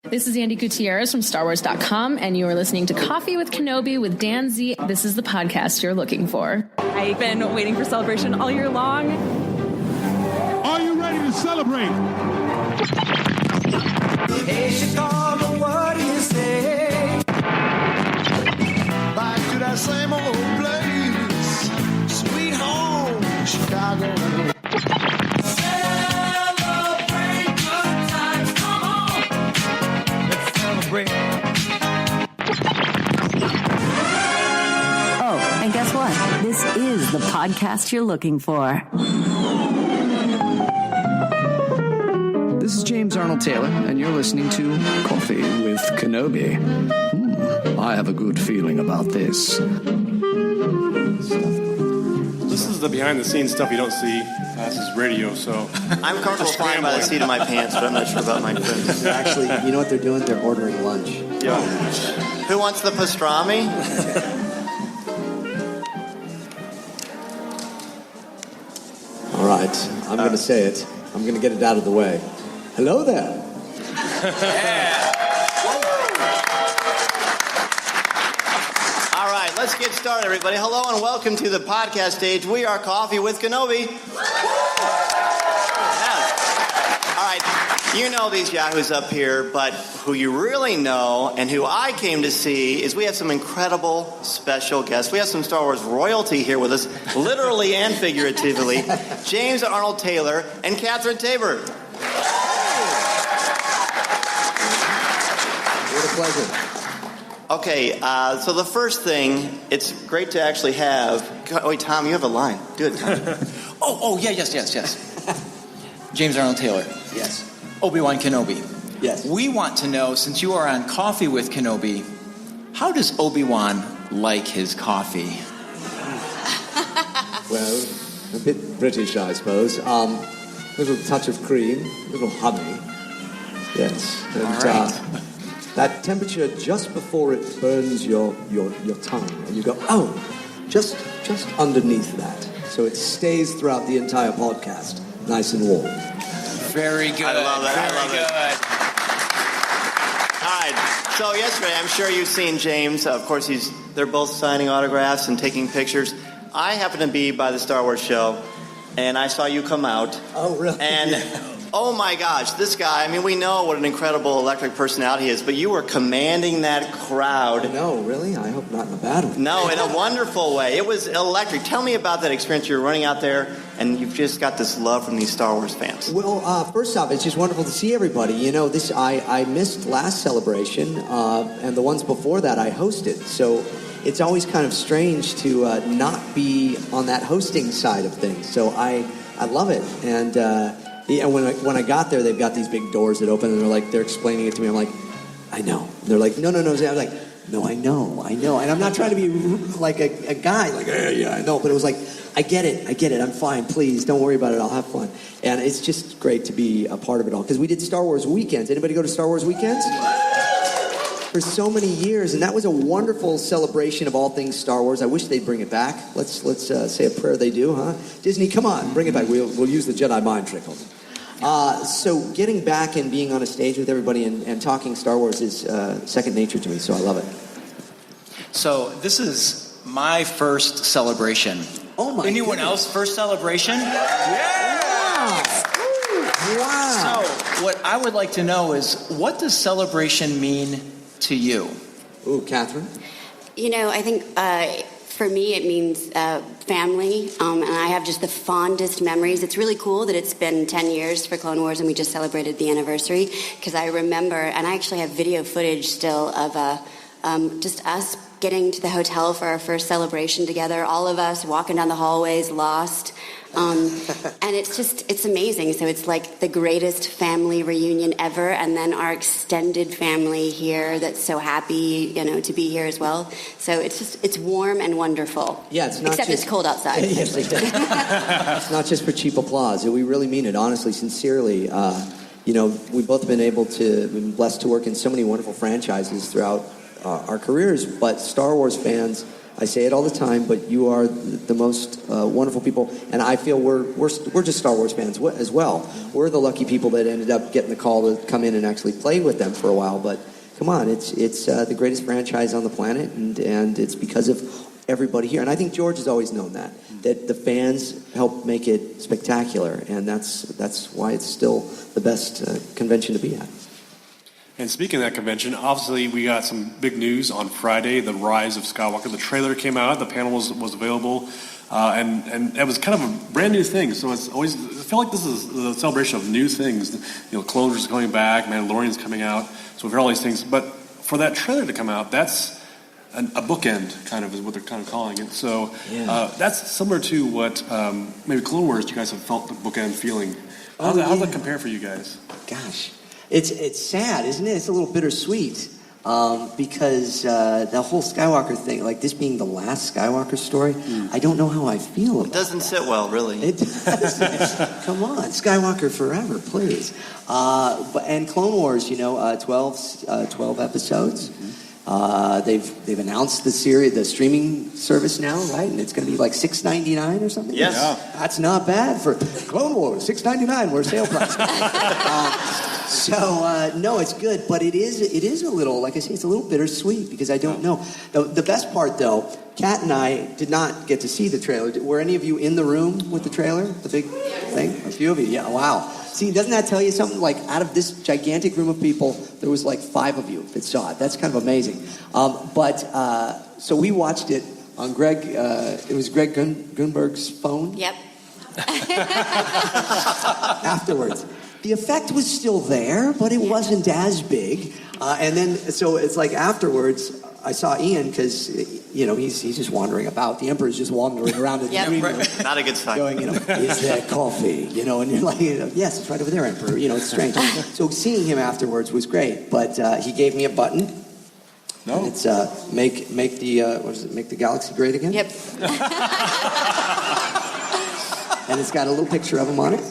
This is Andy Gutierrez from StarWars.com, and you are listening to Coffee with Kenobi with Dan Z. This is the podcast you're looking for. I've been waiting for Celebration all year long. Are you ready to celebrate? Hey, Chicago, what do you say? Back to that same old place, sweet home, Chicago. Celebrate good times, come on. Let's celebrate. Oh, and guess what? This is the podcast you're looking for. This is James Arnold Taylor, and you're listening to Coffee with Kenobi. I have a good feeling about this. This is the behind-the-scenes stuff you don't see. This is radio, so... I'm comfortable flying by the seat of my pants, but I'm not sure about my friends. Actually, you know what they're doing? They're ordering lunch. Yeah. Who wants the pastrami? All right, I'm going to say it. I'm going to get it out of the way. Hello there. All right, let's get started, everybody. Hello and welcome to the podcast stage. We are Coffee with Kenobi. Yes. All right, you know these yahoos up here, but who you really know and who I came to see is we have some incredible special guests. We have some Star Wars royalty here with us, literally and figuratively. James Arnold Taylor and Catherine Tabor. What a pleasure. Okay, so the first thing, it's great to actually have... Oh, wait, Tom, you have a line. Do it, Tom. Yes. James Arnold Taylor. Yes. Obi-Wan Kenobi. Yes. We want to know, since you are on Coffee with Kenobi, how does Obi-Wan like his coffee? Well, a bit British, I suppose. Little touch of cream, little honey. Yes. And, all right. That temperature just before it burns your tongue, and you go, oh, just underneath that, so it stays throughout the entire podcast, nice and warm. Very good. I love that. Very All right. So yesterday, I'm sure you've seen James. Of course, they're both signing autographs and taking pictures. I happened to be by the Star Wars show, and I saw you come out. Oh, really? And oh my gosh, this guy, I mean, we know what an incredible electric personality he is, but you were commanding that crowd. No, really? I hope not in a bad way. No, in a wonderful way. It was electric. Tell me about that experience. You're running out there, and you've just got this love from these Star Wars fans. Well, first off, it's just wonderful to see everybody. You know, I missed last celebration, and the ones before that I hosted. So it's always kind of strange to not be on that hosting side of things. So I love it. And when I got there, they've got these big doors that open, and they're explaining it to me. I'm like, I know. And they're like, no. I was like, no, I know. And I'm not trying to be like a guy, like, yeah, I know. But it was like, I get it. I'm fine. Please, don't worry about it. I'll have fun. And it's just great to be a part of it all. Because we did Star Wars weekends. Anybody go to Star Wars weekends? For so many years, and that was a wonderful celebration of all things Star Wars. I wish they'd bring it back. Let's say a prayer they do, huh? Disney, come on, bring it back. We'll use the Jedi mind trick. So getting back and being on a stage with everybody and talking Star Wars is second nature to me, so I love it. So this is my first celebration. Oh my Anyone goodness. else first celebration? Wow. So what I would like to know is, what does celebration mean to you? Ooh, Catherine? You know, I think for me it means family, and I have just the fondest memories. It's really cool that it's been 10 years for Clone Wars and we just celebrated the anniversary, because I remember, and I actually have video footage still of just us getting to the hotel for our first celebration together, all of us walking down the hallways lost. And it's amazing. So it's like the greatest family reunion ever, and then our extended family here that's so happy, to be here as well. So it's warm and wonderful. Yeah, it's not except just, it's cold outside. Yes, it's not just for cheap applause. We really mean it, honestly, sincerely. We've both been blessed to work in so many wonderful franchises throughout our careers, but Star Wars fans I say it all the time, but you are the most wonderful people, and I feel we're just Star Wars fans as well. We're the lucky people that ended up getting the call to come in and actually play with them for a while. But come on, it's the greatest franchise on the planet, and it's because of everybody here. And I think George has always known that the fans help make it spectacular, and that's why it's still the best convention to be at. And speaking of that convention, obviously we got some big news on Friday, the Rise of Skywalker. The trailer came out, the panel was available, and it was kind of a brand new thing. So it's always, I feel like this is a celebration of new things. Clone Wars is coming back, Mandalorian's coming out, so we've heard all these things. But for that trailer to come out, that's a bookend, kind of, is what they're kind of calling it. So that's similar to what maybe Clone Wars, you guys have felt the bookend feeling. How does that compare for you guys? Gosh. It's sad, isn't it? It's a little bittersweet because the whole Skywalker thing, like this being the last Skywalker story, I don't know how I feel about it. It doesn't sit well, really. It doesn't. Come on, Skywalker forever, please. And Clone Wars, 12 episodes. They've announced the series, the streaming service now, right? And it's going to be like $6.99 or something. Yes, that's not bad for Clone Wars. $6.99, we're sale price. No, it's good, but it is a little, like I say, it's a little bittersweet because I don't know. The best part, though, Kat and I did not get to see the trailer. Were any of you in the room with the trailer, the big thing? A few of you, yeah. Wow. See, doesn't that tell you something? Like, out of this gigantic room of people, there was like 5 of you that saw it. That's kind of amazing. So we watched it on Greg. It was Greg Grunberg's phone. Yep. Afterwards. The effect was still there, but it wasn't as big. So it's like afterwards, I saw Ian because, he's just wandering about. The Emperor's just wandering around in the green room. Not a good sign. Going, is there coffee? And you're like, yes, it's right over there, Emperor. It's strange. So seeing him afterwards was great, but he gave me a button. No. And it's make the galaxy great again? Yep. And it's got a little picture of him on it.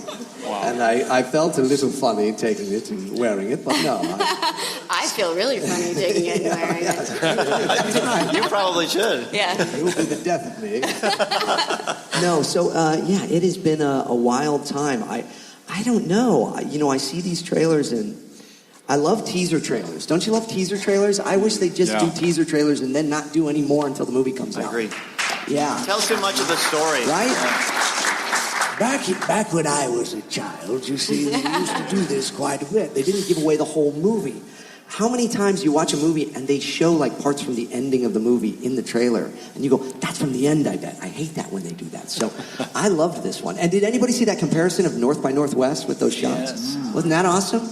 Wow. And I felt a little funny taking it and wearing it, but no. I feel really funny taking it and wearing it. You probably should. Yeah. It will be the death of me. No, so, it has been a wild time. I don't know. I see these trailers and I love teaser trailers. Don't you love teaser trailers? I wish they'd just do teaser trailers and then not do any more until the movie comes out. I agree. Yeah. Tells too much of the story. Right? Back when I was a child, you see, they used to do this quite a bit. They didn't give away the whole movie. How many times you watch a movie and they show like parts from the ending of the movie in the trailer and you go, that's from the end, I bet. I hate that when they do that. So I loved this one. And did anybody see that comparison of North by Northwest with those shots? Yes. Wasn't that awesome?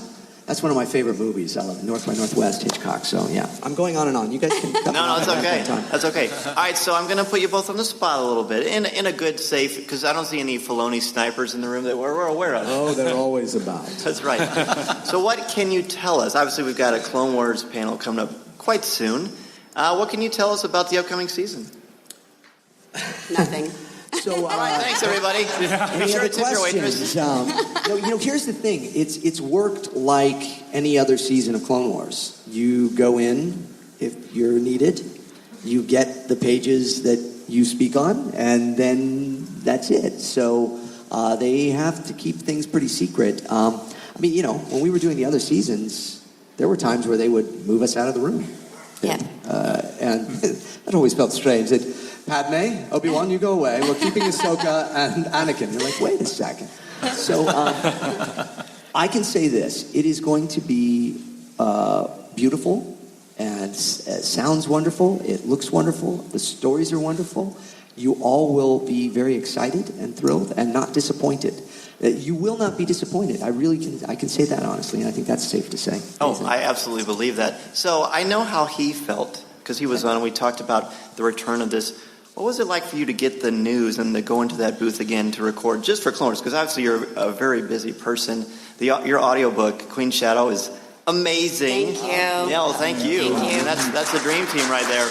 That's one of my favorite movies. I love North by Northwest, Hitchcock. So, yeah. I'm going on and on. You guys can... No, it's okay. That's okay. All right, so I'm going to put you both on the spot a little bit. In a good, safe... Because I don't see any Filoni snipers in the room that we're aware of. Oh, they're always about. That's right. So what can you tell us? Obviously, we've got a Clone Wars panel coming up quite soon. What can you tell us about the upcoming season? Nothing. So, all right, thanks, everybody. Any other questions? Here's the thing. It's worked like any other season of Clone Wars. You go in if you're needed. You get the pages that you speak on, and then that's it. So they have to keep things pretty secret. When we were doing the other seasons, there were times where they would move us out of the room. Yeah. And that always felt strange. Padme, Obi-Wan, you go away. We're keeping Ahsoka and Anakin. You're like, wait a second. So I can say this. It is going to be beautiful and sounds wonderful. It looks wonderful. The stories are wonderful. You all will be very excited and thrilled and not disappointed. You will not be disappointed. I can say that honestly, and I think that's safe to say. Oh, I absolutely believe that. So I know how he felt because he was on and we talked about the return of this. What was it like for you to get the news and to go into that booth again to record just for Clone Wars? Because obviously you're a very busy person. Your audiobook, Queen Shadow, is amazing. Thank you. Thank you. Thank you. And that's the dream team right there.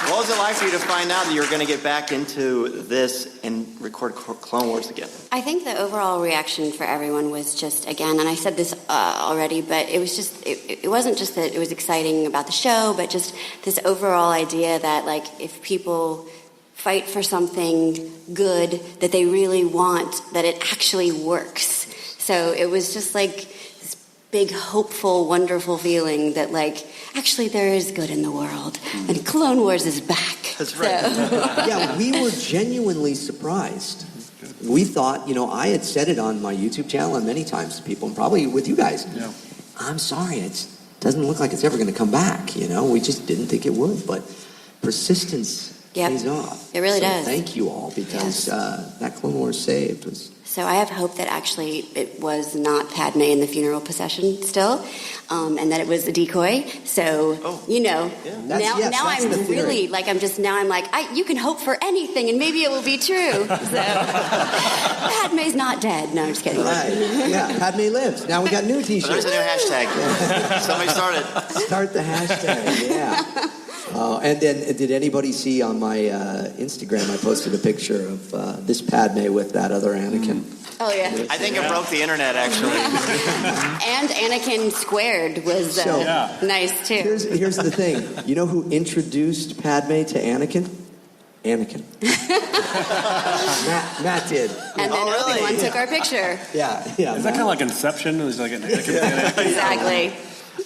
What was it like for you to find out that you were going to get back into this and record Clone Wars again? I think the overall reaction for everyone was just, again, and I said this already, but it was just, it wasn't just that it was exciting about the show, but just this overall idea that, like, if people fight for something good that they really want, that it actually works. So it was just like this big, hopeful, wonderful feeling that, like, actually there is good in the world, and Clone Wars is back. That's right. Yeah, we were genuinely surprised. We thought, I had said it on my YouTube channel and many times to people, and probably with you guys. Yeah. I'm sorry, it doesn't look like it's ever going to come back. We just didn't think it would, but persistence pays off. It really does. Thank you all, because that Clone Wars saved was. So I have hope that actually it was not Padme in the funeral procession still, and that it was a decoy. So, now I'm really, like, I'm like, you can hope for anything, and maybe it will be true. So, Padme's not dead. No, I'm just kidding. Right. Yeah, Padme lives. Now we got new t-shirts. There's a new hashtag. Somebody started. Start the hashtag, yeah. And then, did anybody see on my Instagram, I posted a picture of this Padme with that other Anakin. Oh, yeah. I think it broke the internet, actually. And Anakin squared was nice, too. Here's the thing. You know who introduced Padme to Anakin? Anakin. Matt did. And then Obi-Wan took our picture. Yeah. Is that kind of like Inception? Is like an Anakin? Exactly.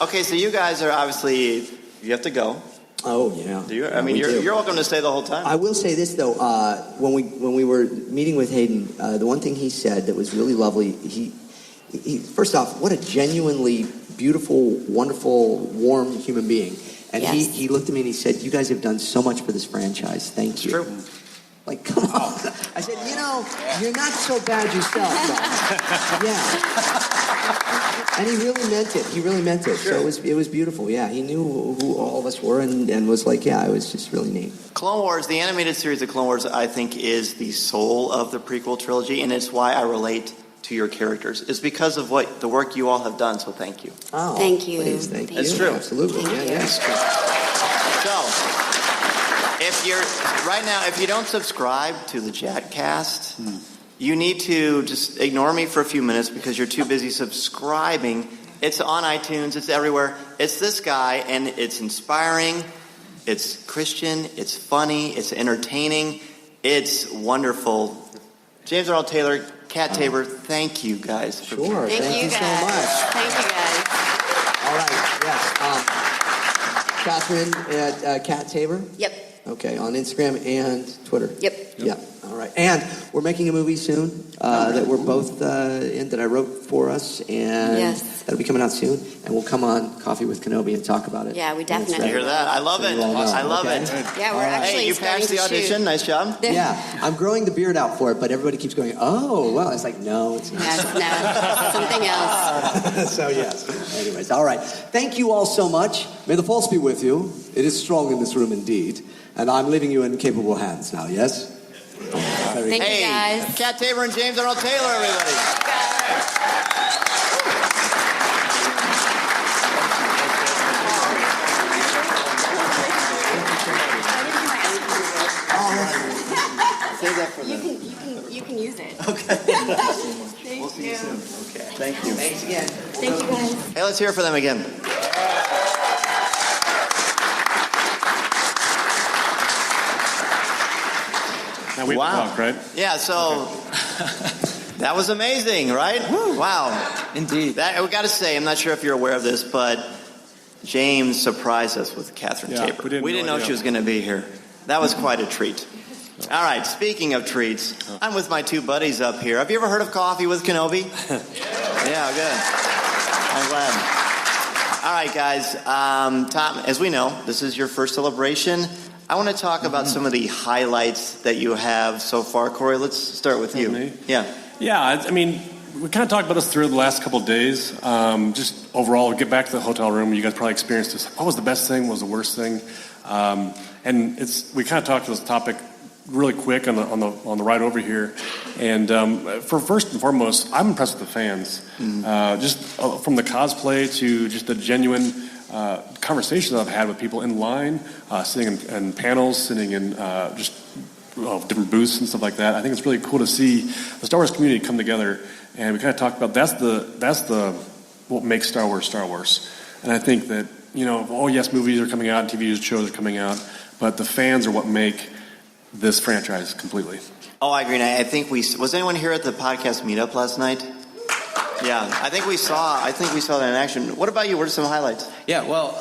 Okay, so you guys are obviously, you have to go. Oh, yeah. Do you? I mean, you're welcome to stay the whole time. I will say this, though. When we were meeting with Hayden, the one thing he said that was really lovely, he first off, what a genuinely beautiful, wonderful, warm human being. And he looked at me and he said, you guys have done so much for this franchise. Thank you. True. Like, come on. I said, you're not so bad yourself. Yeah. And he really meant it. Sure. So it was beautiful. Yeah, he knew who all of us were and was like, it was just really neat. Clone Wars, the animated series of Clone Wars, I think is the soul of the prequel trilogy, and it's why I relate to your characters. It's because of the work you all have done, so thank you. Oh, thank you. Please, thank you. It's true. Absolutely. Yeah. It's true. So, if you don't subscribe to the Jatcast, you need to just ignore me for a few minutes because you're too busy subscribing. It's on iTunes. It's everywhere. It's this guy, and it's inspiring. It's Christian. It's funny. It's entertaining. It's wonderful. James Arnold Taylor, Kat Tabor, thank you guys. Sure. Thank you guys. So much. Thank you guys. All right. Yes. Catherine at Kat Tabor? Yep. Okay, on Instagram and Twitter? Yep. All right. And we're making a movie soon that we're both in, that I wrote for us, and that'll be coming out soon. And we'll come on Coffee with Kenobi and talk about it. Yeah, we definitely. You hear that? I love it. I love it. Yeah, we're actually. Hey, you passed the audition. Nice job. Yeah, I'm growing the beard out for it, but everybody keeps going, oh, well. It's like, no, it's not. No, something else. So, yes. Anyways, all right. Thank you all so much. May the force be with you. It is strong in this room indeed. And I'm leaving you in capable hands now, yes? Thank you, guys. Kat Tabor and James Arnold Taylor, everybody. Say that for them. You can use it. Okay. Thank we'll see you soon. Okay. Thank you. Thanks again. Thank you, guys. Hey, let's hear for them again. Now we have to talk, right? Yeah, so that was amazing, right? Wow. Indeed. That, we got to say, I'm not sure if you're aware of this, but James surprised us with Catherine Tabor. We didn't know she was going to be here. That was quite a treat. All right, speaking of treats, I'm with my two buddies up here. Have you ever heard of Coffee with Kenobi? Yeah, good. I'm glad. All right, guys. Tom, as we know, this is your first celebration. I want to talk about some of the highlights that you have so far. Corey, let's start with you. Me? Yeah. Yeah, I mean, we kind of talked about this through the last couple of days. Just overall, get back to the hotel room. You guys probably experienced this. What was the best thing? What was the worst thing? And we kind of talked to this topic really quick on the ride over here. And for first and foremost, I'm impressed with the fans. Just from the cosplay to just the genuine conversations I've had with people in line, sitting in panels, sitting in just different booths and stuff like that. I think it's really cool to see the Star Wars community come together, and we kind of talked about that's the what makes Star Wars Star Wars. And I think that, yes, movies are coming out, TV shows are coming out, but the fans are what make this franchise completely. Oh, I agree. And I think was anyone here at the podcast meetup last night? Yeah, I think we saw that in action. What about you? What are some highlights? Yeah, well,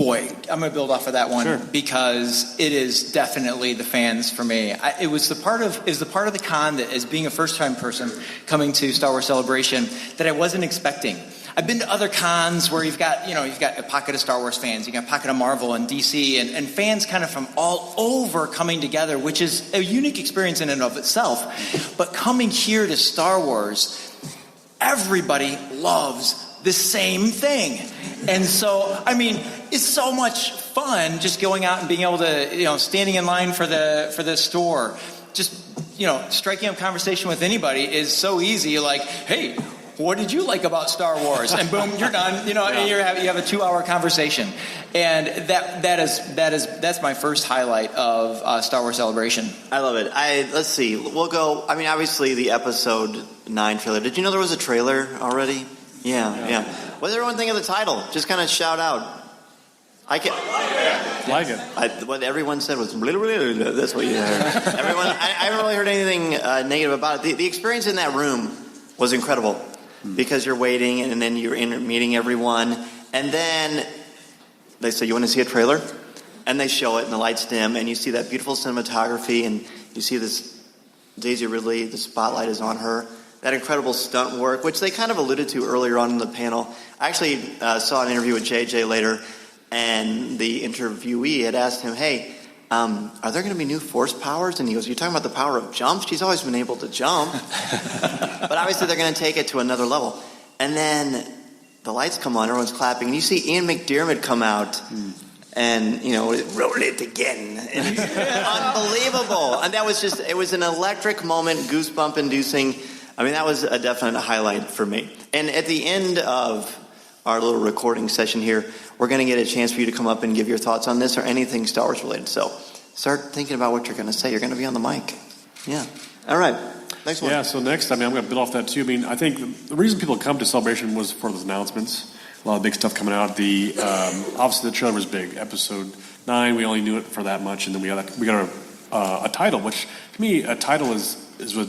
I'm going to build off of that one because it is definitely the fans for me. It was the part of the con that, as being a first-time person coming to Star Wars Celebration, that I wasn't expecting. I've been to other cons where you've got a pocket of Star Wars fans, you've got a pocket of Marvel and DC, and fans kind of from all over coming together, which is a unique experience in and of itself. But coming here to Star Wars, everybody loves the same thing. And so, it's so much fun just going out and being able to, standing in line for the store, just, striking up conversation with anybody is so easy. Like, hey, what did you like about Star Wars? And boom, you're done. And you have a 2-hour conversation. And that's my first highlight of Star Wars Celebration. I love it. Let's see. We'll go. Obviously the Episode 9 trailer. Did you know there was a trailer already? Yeah. What did everyone think of the title? Just kind of shout out. Like it. What everyone said was blah, blah, blah. That's what you heard. Everyone. I haven't really heard anything negative about it. The experience in that room was incredible because you're waiting and then you're meeting everyone, and then they say, "You want to see a trailer?" And they show it, and the lights dim, and you see that beautiful cinematography, and you see this Daisy Ridley. The spotlight is on her. That incredible stunt work, which they kind of alluded to earlier on in the panel. I actually saw an interview with JJ later, and the interviewee had asked him, hey, are there going to be new force powers? And he goes, you're talking about the power of jump? She's always been able to jump. But obviously they're going to take it to another level. And then the lights come on, everyone's clapping, and you see Ian McDiarmid come out and, roll it again. And unbelievable. And that was it was an electric moment, goosebump inducing. That was a definite highlight for me. And at the end of our little recording session here, we're going to get a chance for you to come up and give your thoughts on this or anything Star Wars related. So start thinking about what you're going to say. You're going to be on the mic. Yeah. All right. Next one. Yeah, so next, I'm going to build off that too. I think the reason people come to Celebration was for those announcements. A lot of big stuff coming out. Obviously the trailer was big. Episode 9, we only knew it for that much. And then we got a title, which to me, a title is what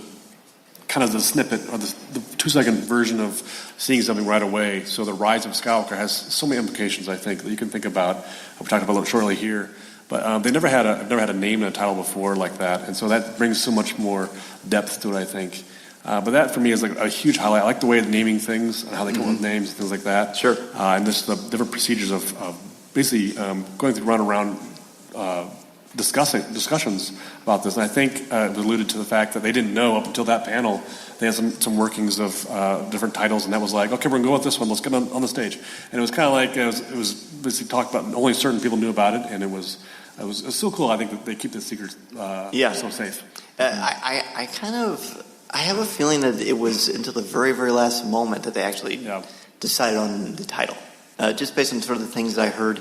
kind of the snippet or the 2-second version of seeing something right away. So the Rise of Skywalker has so many implications, I think, that you can think about. We talked about a little shortly here, but they never had a name and a title before like that, and so that brings so much more depth to it, I think. But that for me is like a huge highlight. I like the way of naming things and how they come up with names and things like that. Sure. And just the different procedures of basically going through round discussions about this, and I think it alluded to the fact that they didn't know up until that panel. They had some workings of different titles, and that was like, okay, we're going to go with this one. Let's get on the stage. And it was kind of like it was basically talked about. Only certain people knew about it, and it was still cool. I think that they keep the secret so safe. I have a feeling that it was until the very, very last moment that they actually decided on the title, just based on sort of the things that I heard.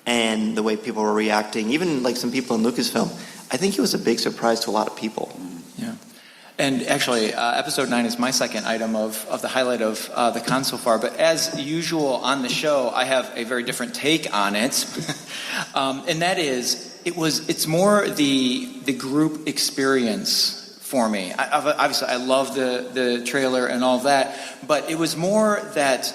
And the way people were reacting, even like some people in Lucasfilm, I think it was a big surprise to a lot of people. Yeah. And actually, Episode 9 is my second item of the highlight of the con so far. But as usual on the show, I have a very different take on it. And that is, it's more the group experience for me. Obviously, I love the trailer and all of that. But it was more that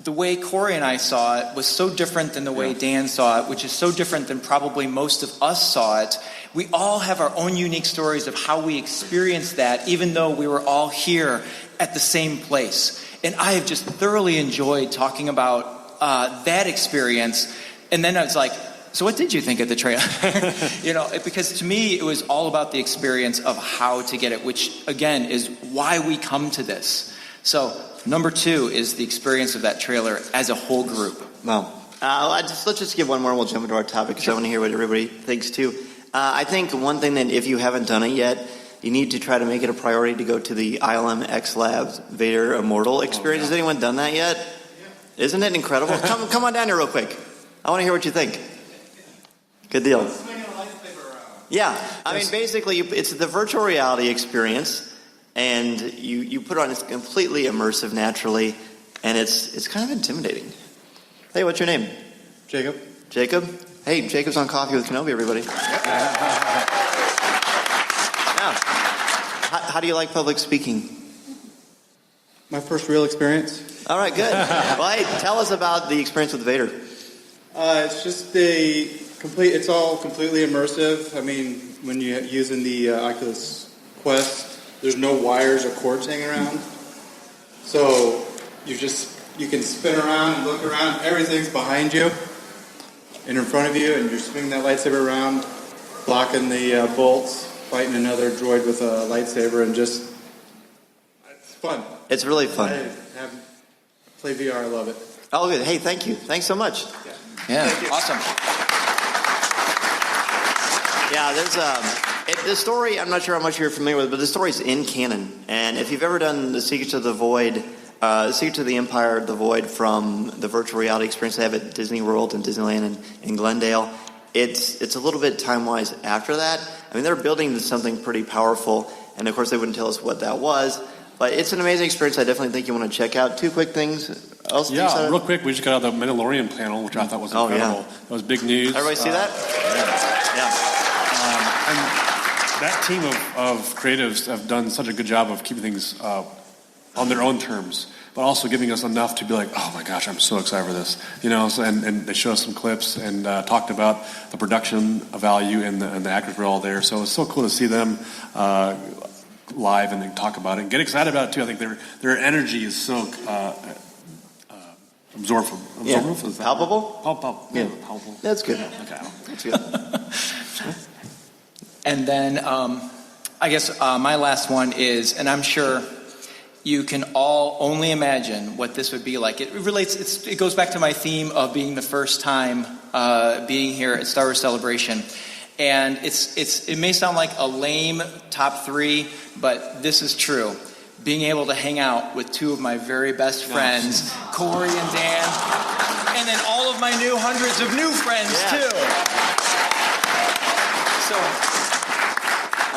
the way Corey and I saw it was so different than the way Dan saw it, which is so different than probably most of us saw it. We all have our own unique stories of how we experienced that, even though we were all here at the same place. And I have just thoroughly enjoyed talking about that experience. And then I was like, so what did you think of the trailer? Because to me, it was all about the experience of how to get it, which, again, is why we come to this. So number 2 is the experience of that trailer as a whole group. Well, let's just give one more and we'll jump into our topic because I want to hear what everybody thinks too. I think one thing that if you haven't done it yet, you need to try to make it a priority to go to the ILM X Labs Vader Immortal experience. Has anyone done that yet? Isn't it incredible? Come on down here real quick. I want to hear what you think. Good deal. Yeah, I mean, basically, it's the virtual reality experience, and you put it on. It's completely immersive, naturally, and it's kind of intimidating. Hey, what's your name? Jacob. Jacob? Hey, Jacob's on Coffee with Kenobi, everybody. Yeah. How do you like public speaking? My first real experience. All right, good. Well, hey, tell us about the experience with Vader. It's just it's all completely immersive. I mean, when you're using the Oculus Quest, there's no wires or cords hanging around. So you can spin around and look around. Everything's behind you and in front of you, and you're swinging that lightsaber around, blocking the bolts, fighting another droid with a lightsaber, and it's fun. It's really fun. Play VR, I love it. Oh, good. Hey, thank you. Thanks so much. Yeah, awesome. Yeah, there's the story. I'm not sure how much you're familiar with, but the story's in canon. And if you've ever done the Secrets of the Void, Secrets of the Empire, the Void from the virtual reality experience they have at Disney World and Disneyland and in Glendale, it's a little bit time-wise after that. I mean, they're building something pretty powerful, and of course they wouldn't tell us what that was. But it's an amazing experience. I definitely think you want to check out. Two quick things. Real quick, we just got out the Mandalorian panel, which I thought was incredible. That was big news. Everybody see that? Yeah. And that team of creatives have done such a good job of keeping things on their own terms, but also giving us enough to be like, oh my gosh, I'm so excited for this. And they showed us some clips and talked about the production value and the actors were all there. So it's so cool to see them live and then talk about it and get excited about it too. I think their energy is so absorbable. Yeah. Palpable? Palpable. Yeah. Palpable. That's good. Okay. That's good. And then I guess my last one is, and I'm sure you can all only imagine what this would be like. It relates. It goes back to my theme of being the first time being here at Star Wars Celebration. And it may sound like a lame top three, but this is true. Being able to hang out with two of my very best friends, Corey and Dan, and then all of my hundreds of new friends too. So,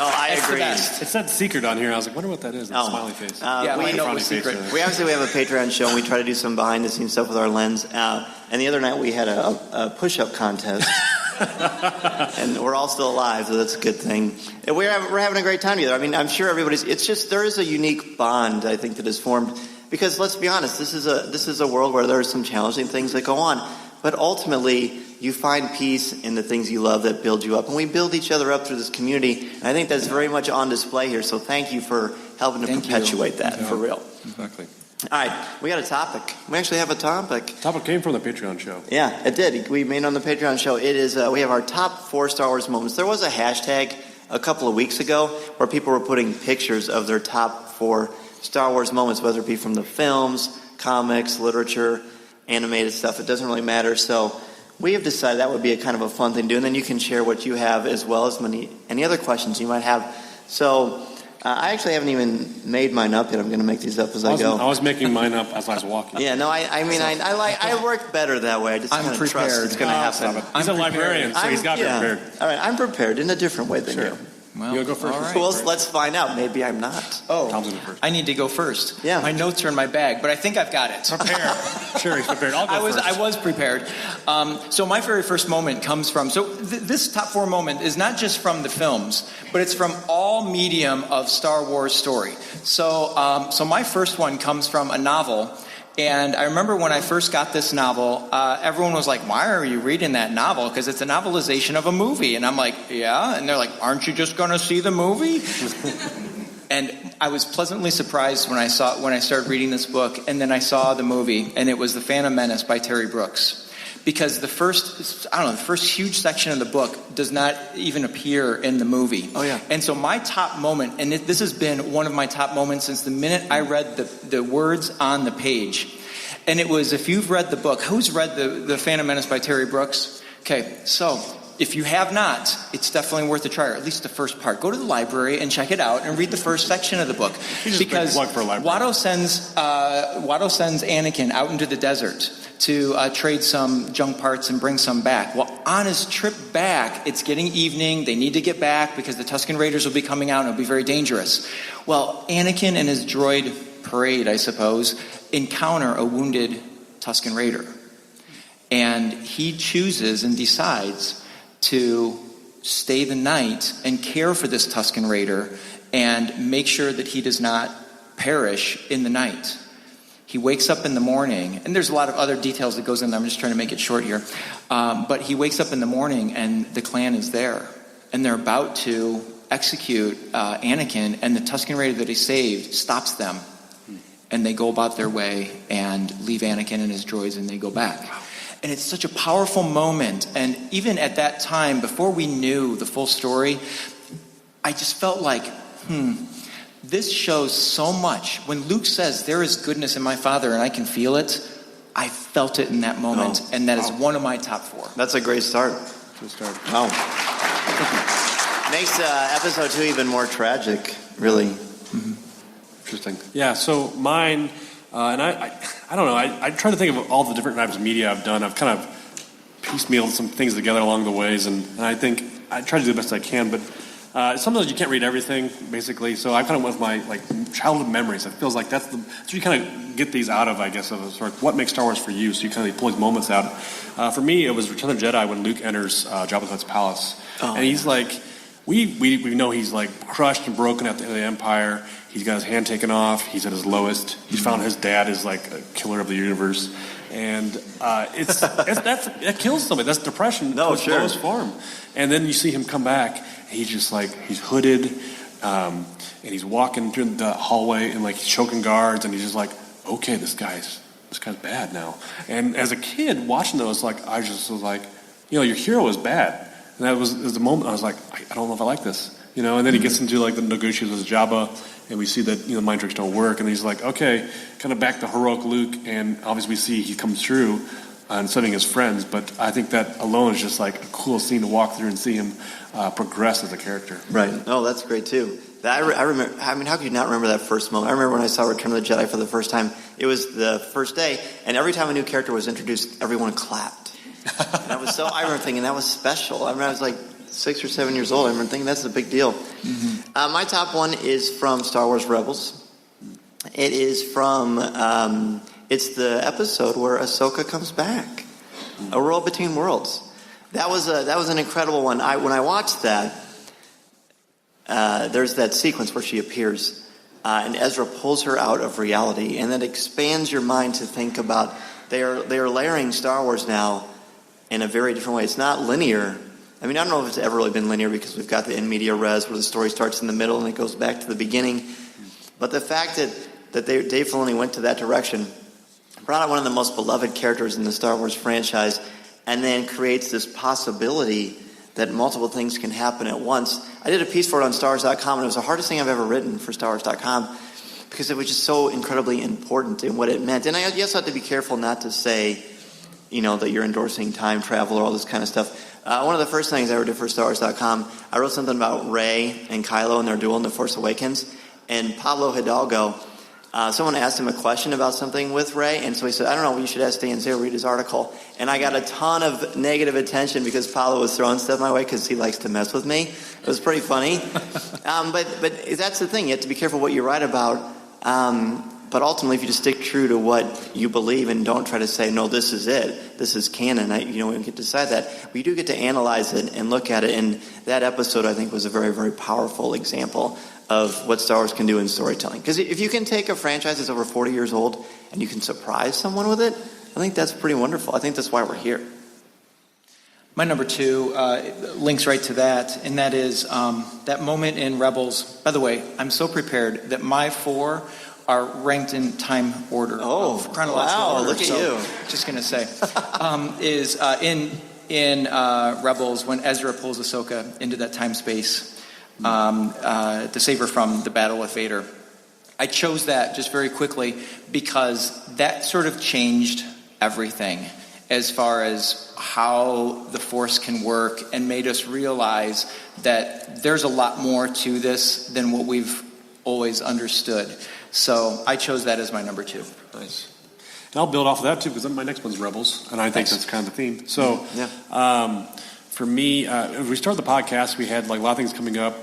I agree. It said secret on here. I was like, wonder what that is. That smiley face. We know it's secret. We have a Patreon show, and we try to do some behind-the-scenes stuff with our lens. And the other night we had a push-up contest. And we're all still alive, so that's a good thing. And we're having a great time together. I mean, I'm sure it's just there is a unique bond, I think, that is formed. Because let's be honest, this is a world where there are some challenging things that go on. But ultimately, you find peace in the things you love that build you up. And we build each other up through this community. And I think that's very much on display here. So thank you for helping to perpetuate that, for real. Exactly. All right, we got a topic. We actually have a topic. The topic came from the Patreon show. Yeah, it did. We made it on the Patreon show. It is. We have our top 4 Star Wars moments. There was a hashtag a couple of weeks ago where people were putting pictures of their top 4 Star Wars moments, whether it be from the films, comics, literature, animated stuff. It doesn't really matter. So we have decided that would be a kind of a fun thing to do. And then you can share what you have as well as any other questions you might have. So I actually haven't even made mine up yet. I'm going to make these up as I go. I was making mine up as I was walking. Yeah, no, I work better that way. I just kind of trust it's going to happen. He's a librarian, so he's got prepared. All right, I'm prepared in a different way than you. Well, you'll go first. Right. Well, let's find out. Maybe I'm not. Tom's in first. I need to go first. Yeah. My notes are in my bag, but I think I've got it. Prepare. Sure, he's prepared. I'll go first. I was prepared. So my very first moment comes from, this top 4 moment is not just from the films, but it's from all medium of Star Wars story. So my first one comes from a novel. And I remember when I first got this novel, everyone was like, why are you reading that novel? Because it's a novelization of a movie. And I'm like, yeah. And they're like, aren't you just going to see the movie? And I was pleasantly surprised when I started reading this book. And then I saw the movie, and it was The Phantom Menace by Terry Brooks. Because the first huge section of the book does not even appear in the movie. Oh, yeah. And so my top moment, and this has been one of my top moments since the minute I read the words on the page. And it was, if you've read the book, who's read the Phantom Menace by Terry Brooks? Okay, so if you have not, it's definitely worth a try, or at least the first part. Go to the library and check it out and read the first section of the book. Because Watto sends Anakin out into the desert to trade some junk parts and bring some back. Well, on his trip back, it's getting evening. They need to get back because the Tusken Raiders will be coming out and it'll be very dangerous. Well, Anakin and his droid parade, I suppose, encounter a wounded Tusken Raider. And he chooses and decides to stay the night and care for this Tusken Raider and make sure that he does not perish in the night. He wakes up in the morning, and there's a lot of other details that goes in there. I'm just trying to make it short here. But he wakes up in the morning, and the clan is there. And they're about to execute Anakin, and the Tusken Raider that he saved stops them. And they go about their way and leave Anakin and his droids, and they go back. And it's such a powerful moment. And even at that time, before we knew the full story, I just felt like, this shows so much. When Luke says, there is goodness in my Father and I can feel it, I felt it in that moment. And that is one of my top 4. That's a great start. Good start. Wow. Makes episode 2 even more tragic, really. Mm-hmm. Interesting. Yeah, so mine, and I don't know, I try to think of all the different types of media I've done. I've kind of piecemealed some things together along the ways, and I think I try to do the best I can, but sometimes you can't read everything, basically. So I kind of went with my childhood memories. It feels like that's you kind of get these out of, I guess, of sort of what makes Star Wars for you. So you kind of pull these moments out. For me, it was Return of the Jedi when Luke enters Jabba the Hutt's palace, and he's like, we know he's like crushed and broken at the end of the Empire. He's got his hand taken off. He's at his lowest. He's found his dad is like a killer of the universe, and that kills somebody. That's depression. No, its sure. lowest form. And then you see him come back. He's just like, he's hooded, and he's walking through the hallway and like he's choking guards, and he's just like, okay, this guy's bad now. And as a kid watching those, like I just was like, your hero is bad, and that was the moment I was like, I don't know if I like this, And then he gets into like the negotiations with Jabba, and we see that mind tricks don't work, and he's like, okay, kind of back to heroic Luke, and obviously we see he comes through and saving his friends, but I think that alone is just like a cool scene to walk through and see him progress as a character. Right. Oh, that's great too. I remember. I mean, how could you not remember that first moment? I remember when I saw Return of the Jedi for the first time. It was the first day, and every time a new character was introduced, everyone clapped. And I remember thinking that was special. I remember I was like 6 or 7 years old. I remember thinking that's a big deal. Mm-hmm. My top one is from Star Wars Rebels. It is from. It's the episode where Ahsoka comes back, A World Between Worlds. That was an incredible one. When I watched that, there's that sequence where she appears, and Ezra pulls her out of reality, and that expands your mind to think about they are layering Star Wars now in a very different way. It's not linear. I mean, I don't know if it's ever really been linear because we've got the in media res where the story starts in the middle and it goes back to the beginning. But the fact that Dave Filoni went to that direction brought out one of the most beloved characters in the Star Wars franchise, and then creates this possibility that multiple things can happen at once. I did a piece for it on StarWars.com, and it was the hardest thing I've ever written for StarWars.com because it was just so incredibly important in what it meant. And I also have to be careful not to say, that you're endorsing time travel or all this kind of stuff. One of the first things I ever did for StarWars.com, I wrote something about Rey and Kylo and their duel in The Force Awakens, and Pablo Hidalgo, someone asked him a question about something with Rey, and so he said, I don't know, you should ask Dan Zero, read his article. And I got a ton of negative attention because Pablo was throwing stuff my way because he likes to mess with me. It was pretty funny. But that's the thing, you have to be careful what you write about. But ultimately, if you just stick true to what you believe and don't try to say, no, this is it, this is canon, we get to decide that. But you do get to analyze it and look at it, and that episode, I think, was a very, very powerful example of what Star Wars can do in storytelling. Because if you can take a franchise that's over 40 years old and you can surprise someone with it, I think that's pretty wonderful. I think that's why we're here. My number 2 links right to that, and that is that moment in Rebels. By the way, I'm so prepared that my 4 are ranked in time order. Oh, chronological order. Look at you. Just going to say. Is in Rebels when Ezra pulls Ahsoka into that time-space to save her from the battle with Vader. I chose that just very quickly because that sort of changed everything. as far as how the Force can work, and made us realize that there's a lot more to this than what we've always understood. So I chose that as my number 2. Nice. And I'll build off of that too, because my next one's Rebels, and I think that's kind of the theme. So for me, if we started the podcast, we had like a lot of things coming up.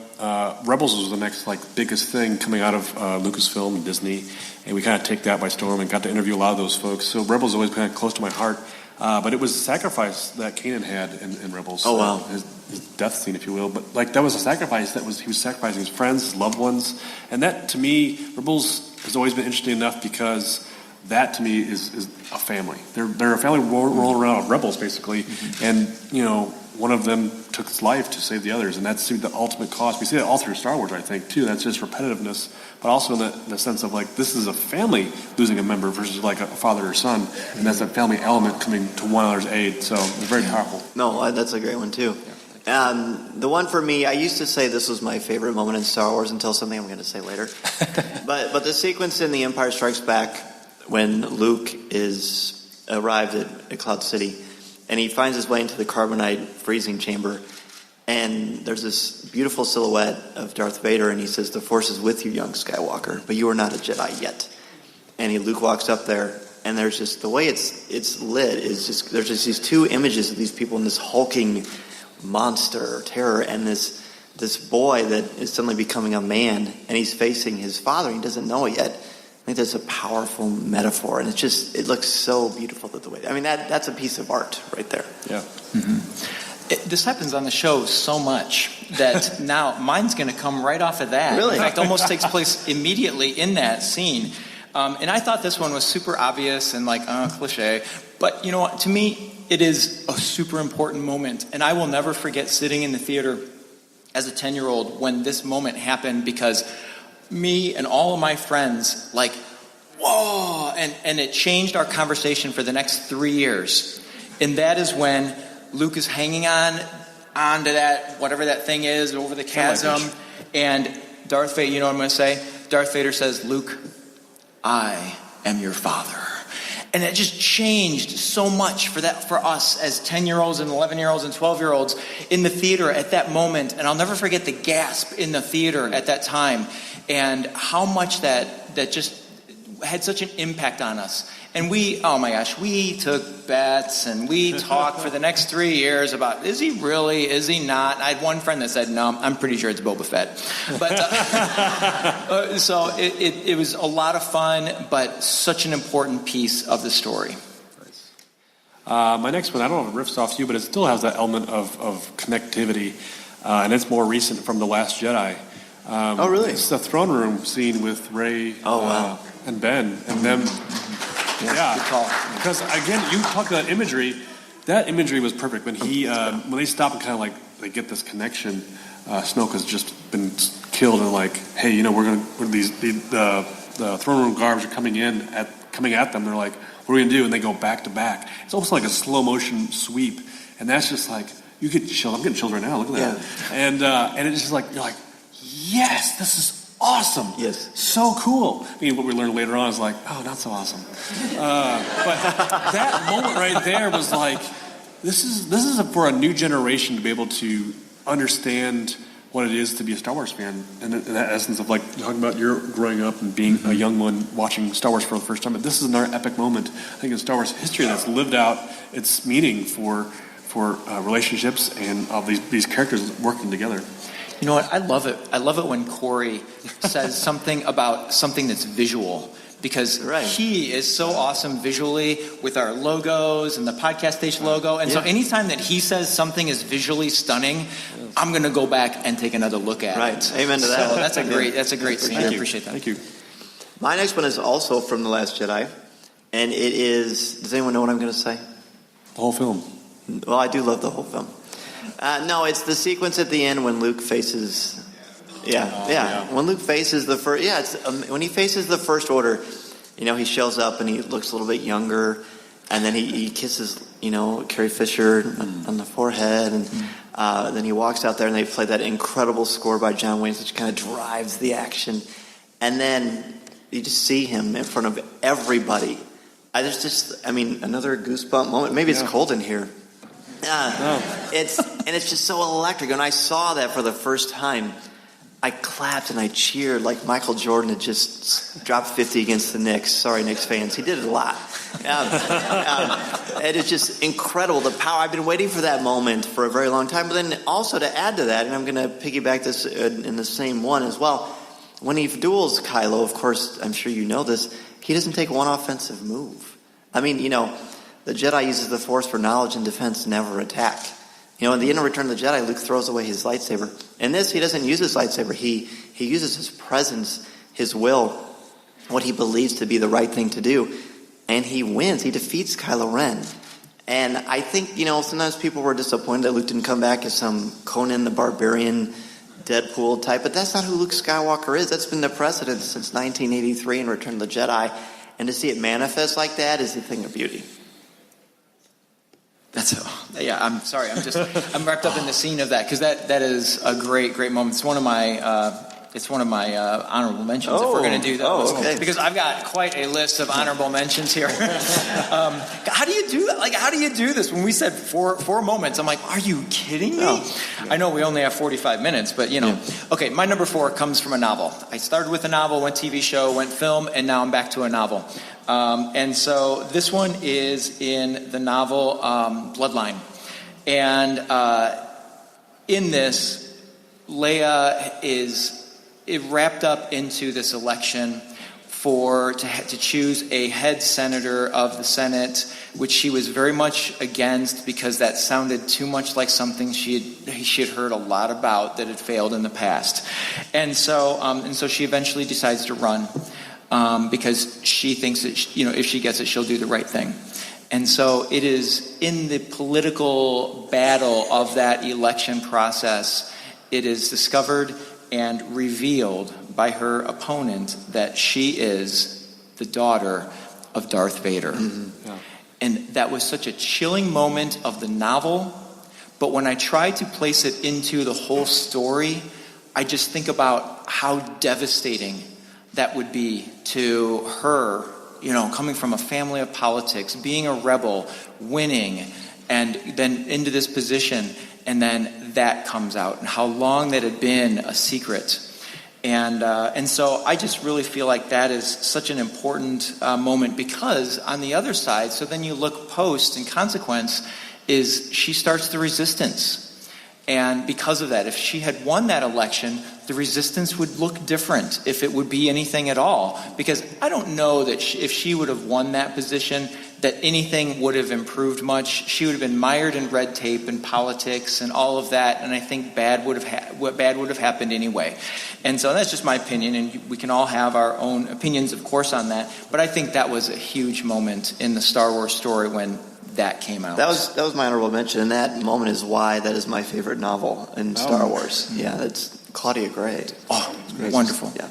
Rebels was the next biggest thing coming out of Lucasfilm and Disney, and we kind of take that by storm and got to interview a lot of those folks. So Rebels is always kind of close to my heart. But it was a sacrifice that Kanan had in Rebels. Oh, wow. His death scene, if you will. But that was a sacrifice. He was sacrificing his friends, his loved ones. And that, to me, Rebels has always been interesting enough because that, to me, is a family. They're a family rolling around with rebels, basically. Mm-hmm. And, one of them took his life to save the others. And that's the ultimate cost. We see that all through Star Wars, I think, too. That's just repetitiveness. But also in the sense of, this is a family losing a member versus, a father or son. And that's that family element coming to one another's aid. So it's very powerful. No, that's a great one, too. The one for me, I used to say this was my favorite moment in Star Wars until something I'm going to say later. but the sequence in The Empire Strikes Back when Luke is arrived at Cloud City and he finds his way into the carbonite freezing chamber, and there's this beautiful silhouette of Darth Vader, and he says, "The Force is with you, young Skywalker, but you are not a Jedi yet." And Luke walks up there, and there's just the way it's lit is just there's just these two images of these people in this hulking monster or terror, and this boy that is suddenly becoming a man, and he's facing his father. He doesn't know it yet. I think that's a powerful metaphor, and it looks so beautiful the way. I mean, that's a piece of art right there. Yeah. Mm-hmm. This happens on the show so much that now mine's going to come right off of that. Really? In fact, almost takes place immediately in that scene. And I thought this one was super obvious and cliche. But you know what? To me, it is a super important moment. And I will never forget sitting in the theater as a 10-year-old when this moment happened, because me and all of my friends, whoa! And it changed our conversation for the next 3 years. And that is when Luke is hanging onto that, whatever that thing is, over the chasm. And Darth Vader, you know what I'm going to say? Darth Vader says, "Luke, I am your father." And it just changed so much for us as 10-year-olds and 11-year-olds and 12-year-olds in the theater at that moment. And I'll never forget the gasp in the theater at that time and how much that just had such an impact on us. And we took bets and we talked for the next 3 years about, is he really, is he not? I had one friend that said, "No, I'm pretty sure it's Boba Fett." But so it was a lot of fun, but such an important piece of the story. My next one, I don't know if it riffs off you, but it still has that element of connectivity, and it's more recent from The Last Jedi. Oh, really? It's the throne room scene with Rey and Ben, and them. Yeah, good call. Because again, you talk about imagery. That imagery was perfect when when they stop and kind of they get this connection. Snoke has just been killed, and hey, the throne room guards are coming at them. They're like, "What are we gonna do?" And they go back to back. It's almost like a slow motion sweep, and that's just you get chilled. I'm getting chilled right now. Look at that. And it's just you're like, yes, this is awesome. Yes. So cool. I mean, what we learned later on is oh, not so awesome. But that moment right there was this is for a new generation to be able to understand what it is to be a Star Wars fan, and in that essence of talking about your growing up and being a young one watching Star Wars for the first time. But this is another epic moment, I think, in Star Wars history that's lived out its meaning for relationships and of these characters working together. You know what? I love it. I love it when Corey says something about something that's visual, because he is so awesome visually with our logos and the podcast station logo. And so anytime that he says something is visually stunning, I'm going to go back and take another look at it. Right. Amen to that. So that's a great scene. I appreciate that. Thank you. My next one is also from The Last Jedi, and it is, does anyone know what I'm going to say? The whole film. Well, I do love the whole film. No, it's the sequence at the end when Luke faces. When Luke faces the first. When he faces the First Order, he shows up and he looks a little bit younger, and then he kisses, Carrie Fisher on the forehead, and then he walks out there and they play that incredible score by John Williams, which kind of drives the action, and then you just see him in front of everybody There's just, another goosebump moment. Maybe it's cold in here. It's just so electric. When I saw that for the first time, I clapped and I cheered like Michael Jordan had just dropped 50 against the Knicks. Sorry, Knicks fans. He did it a lot. It is just incredible, the power. I've been waiting for that moment for a very long time. But then also to add to that, and I'm going to piggyback this in the same one as well, when he duels Kylo, of course, I'm sure you know this, he doesn't take one offensive move. The Jedi uses the Force for knowledge and defense, never attack. In the end of Return of the Jedi, Luke throws away his lightsaber. In this, he doesn't use his lightsaber. He uses his presence, his will, what he believes to be the right thing to do. And he wins. He defeats Kylo Ren. And I think, sometimes people were disappointed that Luke didn't come back as some Conan the Barbarian, Deadpool type. But that's not who Luke Skywalker is. That's been the precedent since 1983 in Return of the Jedi. And to see it manifest like that is a thing of beauty. I'm sorry. I'm wrapped up in the scene of that because that is a great moment. It's one of my honorable mentions if we're going to do those. Okay. Because I've got quite a list of honorable mentions here. How do you do that? Like, how do you do this? When we said four moments, I'm like, are you kidding me? No. I know we only have 45 minutes, but Okay, my number 4 comes from a novel. I started with a novel, went TV show, went film, and now I'm back to a novel. And so this one is in the novel Bloodline. And in this, Leia is wrapped up into this election to choose a head senator of the Senate, which she was very much against because that sounded too much like something she had heard a lot about that had failed in the past. And so she eventually decides to run. Because she thinks that, if she gets it, she'll do the right thing. And so it is in the political battle of that election process, it is discovered and revealed by her opponent that she is the daughter of Darth Vader. Mm-hmm. Yeah. And that was such a chilling moment of the novel. But when I try to place it into the whole story, I just think about how devastating that would be to her, coming from a family of politics, being a rebel, winning, and then into this position, and then that comes out, and how long that had been a secret. And so I just really feel like that is such an important moment because on the other side, so then you look post and consequence, is she starts the resistance. And because of that, if she had won that election, the resistance would look different, if it would be anything at all. Because I don't know that if she would have won that position, that anything would have improved much. She would have been mired in red tape and politics and all of that, and I think bad would have happened anyway. And so that's just my opinion, and we can all have our own opinions, of course, on that. But I think that was a huge moment in the Star Wars story when that came out. That was my honorable mention, and that moment is why that is my favorite novel in Star Wars. Yeah, that's Claudia Gray. Oh, wonderful. Yeah.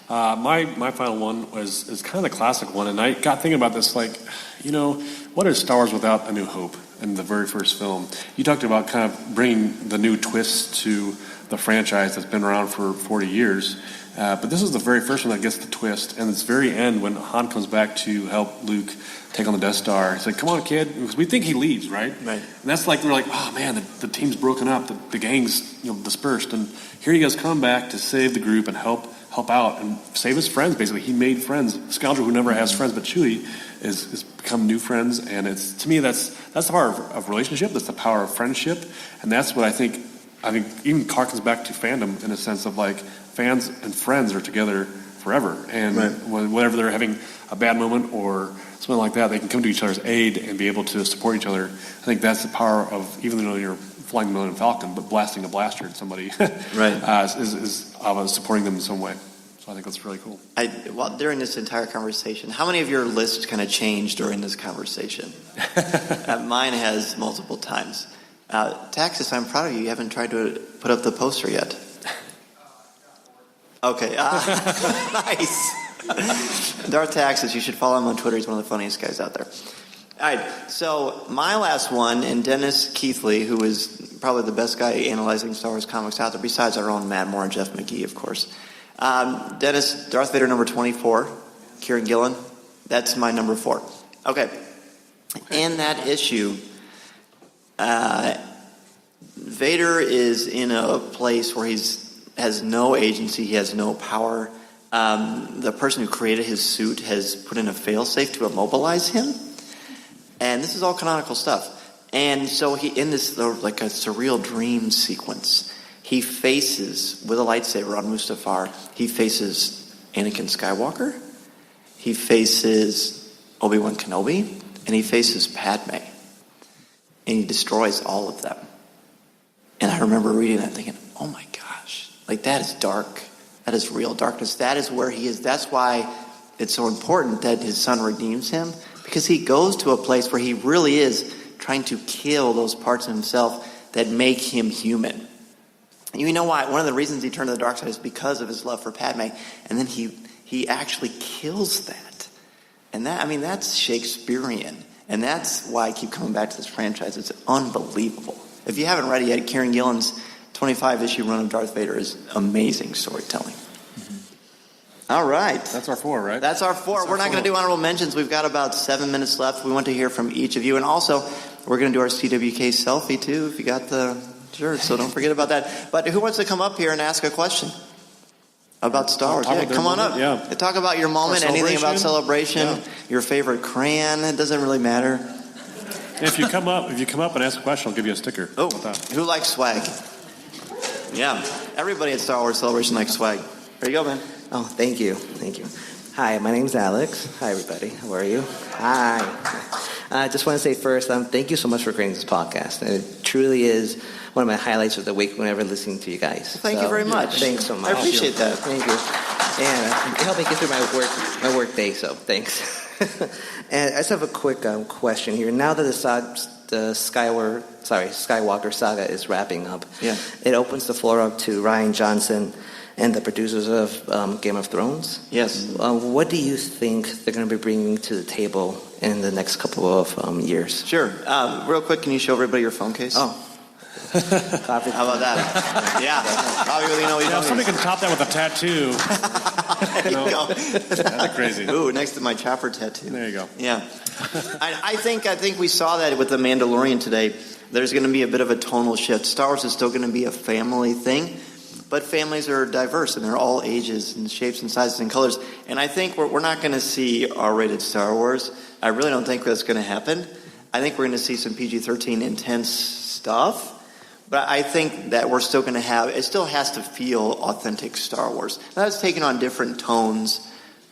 My final one is kind of the classic one, and I got thinking about this, what is Star Wars without A New Hope in the very first film? You talked about kind of bringing the new twist to the franchise that's been around for 40 years, but this is the very first one that gets the twist, and it's very end when Han comes back to help Luke take on the Death Star. It's like, come on, kid, because we think he leaves, right? Right. And that's like, we're like, oh man, the team's broken up, the gang's dispersed, and here he has come back to save the group and help out and save his friends. Basically, he made friends. A scoundrel who never has friends, but Chewie is become new friends, and it's, to me, that's the power of relationship. That's the power of friendship, and that's what I think even harkens back to fandom in a sense of like fans and friends are together forever, and whenever they're having a bad moment or something like that, they can come to each other's aid and be able to support each other. I think that's the power of, even though you're flying the Millennium Falcon, but blasting a blaster at somebody is supporting them in some way. So I think that's really cool. During this entire conversation, how many of your lists kind of changed during this conversation? Mine has multiple times. Taxis, I'm proud of you. You haven't tried to put up the poster yet. Okay. Nice. Darth Taxis, you should follow him on Twitter. He's one of the funniest guys out there. All right, so my last one, and Dennis Keithley, who is probably the best guy analyzing Star Wars comics out there, besides our own Matt Moore and Jeff McGee, of course. Dennis, Darth Vader number 24, Kieran Gillen, that's my number 4. Okay. In that issue, Vader is in a place where has no agency, he has no power. The person who created his suit has put in a failsafe to immobilize him. And this is all canonical stuff. And so he, in this like a surreal dream sequence, he faces, with a lightsaber on Mustafar, he faces Anakin Skywalker, he faces Obi-Wan Kenobi, and he faces Padme. And he destroys all of them. And I remember reading that thinking, oh my gosh, like that is dark. That is real darkness. That is where he is. That's why it's so important that his son redeems him, because he goes to a place where he really is trying to kill those parts of himself that make him human. And you know why? One of the reasons he turned to the dark side is because of his love for Padme. And then he actually kills that. And that, I mean, that's Shakespearean. And that's why I keep coming back to this franchise. It's unbelievable. If you haven't read it yet, Kieran Gillen's 25-issue run of Darth Vader is amazing storytelling. All right. That's our 4, right? That's our 4. We're not going to do honorable mentions. We've got about 7 minutes left. We want to hear from each of you. And also, we're going to do our CWK selfie, too, if you got the shirt. So don't forget about that. But who wants to come up here and ask a question about Star Wars? Yeah, come on up. Yeah. Talk about your moment, anything about celebration, your favorite crayon. It doesn't really matter. If you come up and ask a question, I'll give you a sticker. Oh, who likes swag? Yeah, everybody at Star Wars Celebration likes swag. There you go, man. Oh, thank you. Hi, my name's Alex. Hi, everybody. How are you? Hi. I just want to say first, thank you so much for creating this podcast. And it truly is one of my highlights of the week whenever listening to you guys. Thank you very much. Thanks so much. I appreciate that. Thank you. And it helped me get through my work day, so thanks. And I just have a quick question here. Now that the Skywalker saga is wrapping up, it opens the floor up to Rian Johnson and the producers of Game of Thrones. Yes. What do you think they're going to be bringing to the table in the next couple of years? Sure. Real quick, can you show everybody your phone case? Oh. How about that? Yeah. Somebody can top that with a tattoo. There you go. That's crazy. Ooh, next to my chopper tattoo. There you go. Yeah. I think we saw that with The Mandalorian today. There's going to be a bit of a tonal shift. Star Wars is still going to be a family thing, but families are diverse, and they're all ages and shapes and sizes and colors. And I think we're not going to see R-rated Star Wars. I really don't think that's going to happen. I think we're going to see some PG-13 intense stuff. But I think that we're still going to have, it still has to feel authentic Star Wars. Now, it's taken on different tones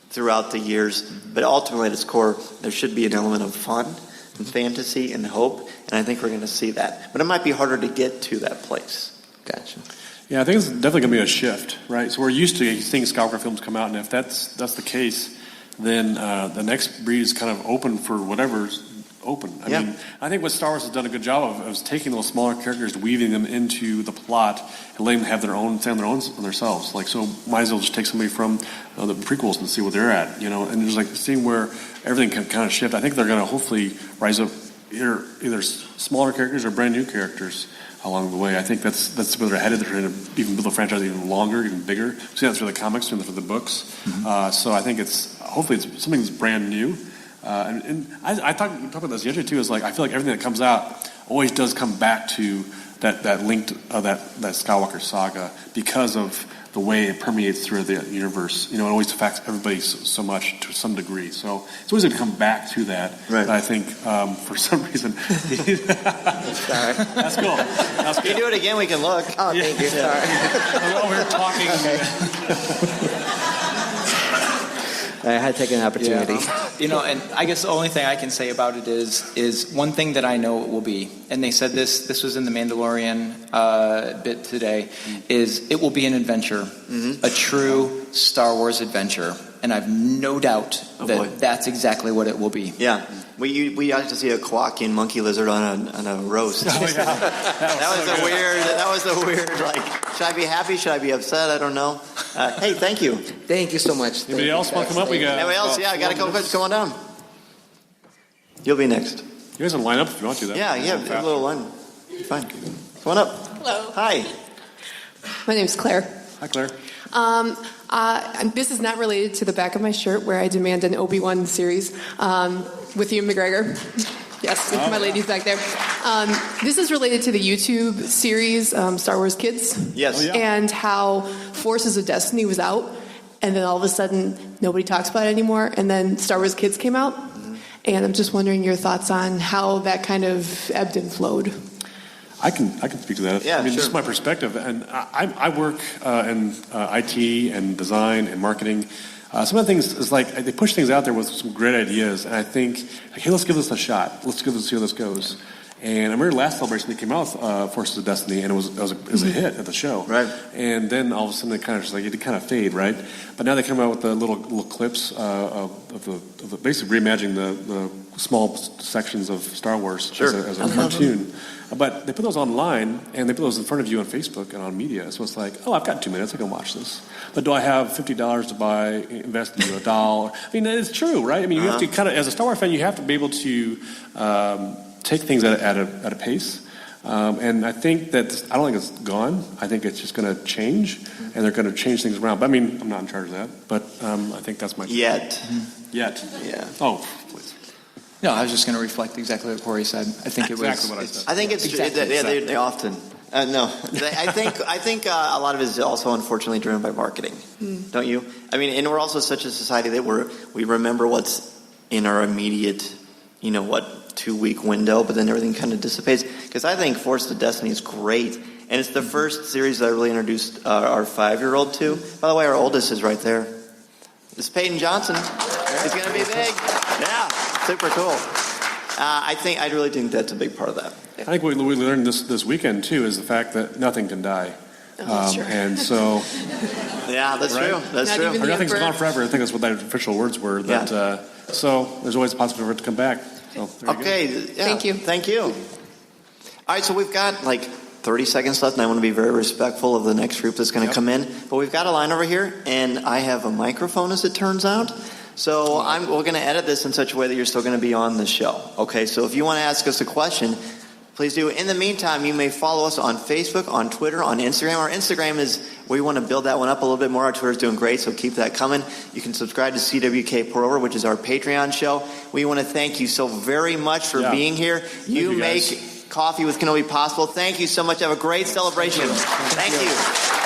throughout the years, but ultimately at its core, there should be an element of fun and fantasy and hope, and I think we're going to see that. But it might be harder to get to that place. Gotcha. Yeah, I think it's definitely going to be a shift, right? So we're used to seeing Skywalker films come out, and if that's the case, then the next breed is kind of open for whatever's open. I mean, I think what Star Wars has done a good job of is taking those smaller characters, weaving them into the plot, and letting them have their own, stand on themselves. Like, so might as well just take somebody from the prequels and see where they're at, and just like seeing where everything can kind of shift. I think they're going to hopefully rise up either smaller characters or brand new characters along the way. I think that's where they're headed. They're trying to even build the franchise even longer, even bigger. See, that's for the comics and for the books. Mm-hmm. So I think hopefully it's something that's brand new. And I talked about this yesterday too. Is like I feel like everything that comes out always does come back to that link to, that Skywalker saga because of the way it permeates through the universe. It always affects everybody so much to some degree. So it's always going to come back to that. Right. But I think for some reason, Sorry. That's cool. If you do it again, we can look. Oh, thank you. Sorry. We're talking. I had to take an opportunity. And I guess the only thing I can say about it is one thing that I know it will be, and they said this was in the Mandalorian bit today, is it will be an adventure, a true Star Wars adventure, and I've no doubt that's exactly what it will be. Yeah. We used to see a quacking monkey lizard on a roast. Oh, yeah. That was a weird, like, should I be happy? Should I be upset? I don't know. Hey, thank you. Thank you so much. Anybody else want to come up? Anybody else? Yeah, I got a couple questions. Come on down. You'll be next. You guys can line up if you want to. Yeah, a little line. Fine. Come on up. Hello. Hi. My name's Claire. Hi, Claire. This is not related to the back of my shirt where I demand an Obi-Wan series with Ewan McGregor. Yes, my ladies back there. This is related to the YouTube series Star Wars Kids. Yes. And how Forces of Destiny was out, and then all of a sudden nobody talks about it anymore, and then Star Wars Kids came out. And I'm just wondering your thoughts on how that kind of ebbed and flowed. I can speak to that. Yeah, I mean, sure. This is my perspective, and I work in IT and design and marketing. Some of the things is like they push things out there with some great ideas, and I think, like, hey, let's give this a shot. Let's see how this goes. And I remember last celebration they came out with Forces of Destiny, and it was a hit at the show. Right. And then all of a sudden it kind of just like it kind of fade, right? But now they come out with the little clips of the basically reimagining the small sections of Star Wars as a cartoon. But they put those online, and they put those in front of you on Facebook and on media. So it's like, oh, I've got 2 minutes, I can watch this. But do I have $50 to invest in $1? I mean, it's true, right? I mean, you have to kind of, as a Star Wars fan, you have to be able to take things at a pace. And I think that, I don't think it's gone. I think it's just going to change, and they're going to change things around. But I mean, I'm not in charge of that. But I think that's my... Yet. Yeah. Oh, please. No, I was just going to reflect exactly what Corey said. I think it was exactly what I said. I think it's they often. No, I think a lot of it is also unfortunately driven by marketing, don't you? I mean, and we're also such a society that we remember what's in our immediate, 2-week window, but then everything kind of dissipates. Because I think Force of Destiny is great, and it's the first series that I really introduced our 5-year-old to. By the way, our oldest is right there. It's Peyton Johnson. He's going to be big. Yeah, super cool. I really think that's a big part of that. I think what we learned this weekend, too, is the fact that nothing can die. That's true. And so... Yeah, that's right? true. That's true. Or nothing's gone forever. I think that's what the official words were. That, so there's always a possibility for it to come back. So, okay. Yeah, Thank you. All right, so we've got like 30 seconds left, and I want to be very respectful of the next group that's going to come in. But we've got a line over here, and I have a microphone, as it turns out. So we're going to edit this in such a way that you're still going to be on the show. Okay, so if you want to ask us a question, please do. In the meantime, you may follow us on Facebook, on Twitter, on Instagram. Our Instagram is, we want to build that one up a little bit more. Our Twitter's doing great, so keep that coming. You can subscribe to CWK Pour Over, which is our Patreon show. We want to thank you so very much for being here. You make Coffee with Kenobi possible. Thank you so much. Have a great celebration. Thank you.